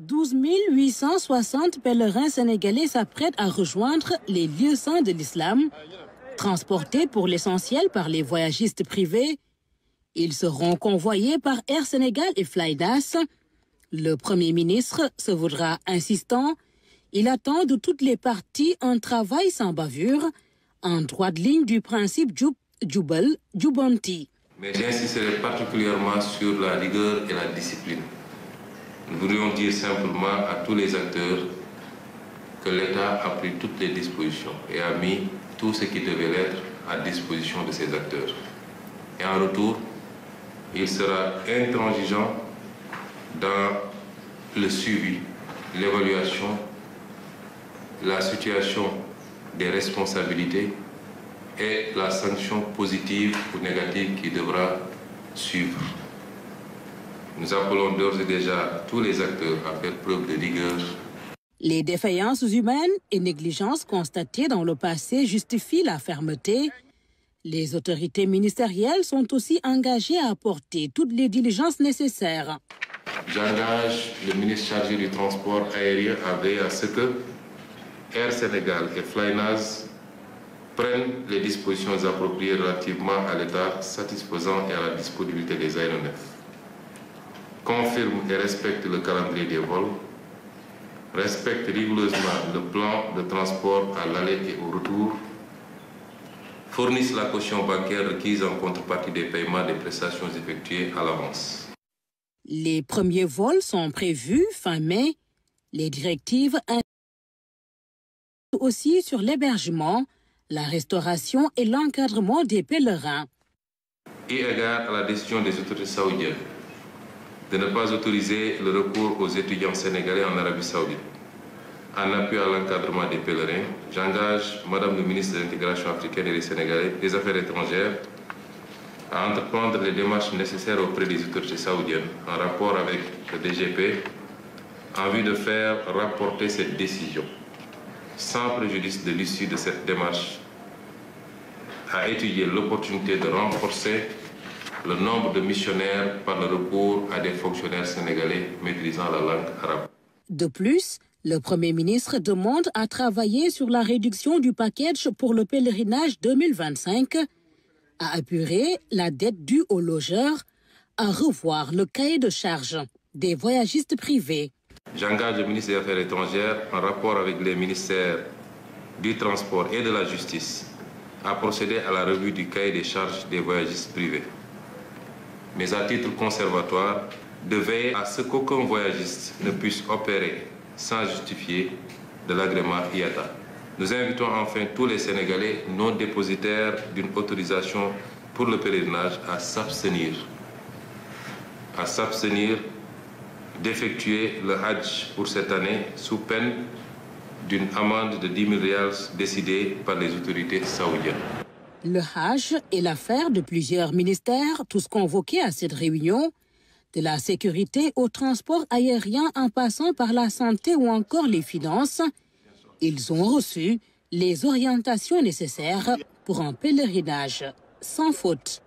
12 860 pèlerins sénégalais s'apprêtent à rejoindre les lieux saints de l'islam. Transportés pour l'essentiel par les voyagistes privés, ils seront convoyés par Air Sénégal et Flynas. Le Premier ministre se voudra insistant. Il attend de toutes les parties un travail sans bavure, en droite ligne du principe Jubanti. Mais j'insisterai particulièrement sur la rigueur et la discipline. Nous voudrions dire simplement à tous les acteurs que l'État a pris toutes les dispositions et a mis tout ce qui devait l'être à disposition de ces acteurs. Et en retour, il sera intransigeant dans le suivi, l'évaluation, la situation des responsabilités et la sanction positive ou négative qui devra suivre. Nous appelons d'ores et déjà tous les acteurs à faire preuve de rigueur. Les défaillances humaines et négligences constatées dans le passé justifient la fermeté. Les autorités ministérielles sont aussi engagées à apporter toutes les diligences nécessaires. J'engage le ministre chargé du transport aérien à veiller à ce que Air Sénégal et Flynas prennent les dispositions appropriées relativement à l'état satisfaisant et à la disponibilité des aéronefs. Confirme et respecte le calendrier des vols, respecte rigoureusement le plan de transport à l'aller et au retour, fournissent la caution bancaire requise en contrepartie des paiements des prestations effectuées à l'avance. Les premiers vols sont prévus fin mai. Les directives aussi sur l'hébergement, la restauration et l'encadrement des pèlerins. Eu égard à la décision des autorités saoudiennes de ne pas autoriser le recours aux étudiants sénégalais en Arabie Saoudite, en appui à l'encadrement des pèlerins, j'engage Madame le ministre de l'Intégration africaine et des Sénégalais des Affaires étrangères à entreprendre les démarches nécessaires auprès des autorités saoudiennes en rapport avec le DGP en vue de faire rapporter cette décision sans préjudice de l'issue de cette démarche, à étudier l'opportunité de renforcer le nombre de missionnaires par le recours à des fonctionnaires sénégalais maîtrisant la langue arabe. De plus, le Premier ministre demande à travailler sur la réduction du package pour le pèlerinage 2025, à apurer la dette due aux logeurs, à revoir le cahier de charges des voyagistes privés. J'engage le ministre des Affaires étrangères, en rapport avec les ministères du Transport et de la Justice, à procéder à la revue du cahier des charges des voyagistes privés. Mais à titre conservatoire, de veiller à ce qu'aucun voyagiste ne puisse opérer sans justifier de l'agrément IATA. Nous invitons enfin tous les Sénégalais non dépositaires d'une autorisation pour le pèlerinage à s'abstenir d'effectuer le Hajj pour cette année sous peine d'une amende de 10 000 rials décidée par les autorités saoudiennes. Le Hajj est l'affaire de plusieurs ministères, tous convoqués à cette réunion, de la sécurité au transport aérien en passant par la santé ou encore les finances. Ils ont reçu les orientations nécessaires pour un pèlerinage sans faute.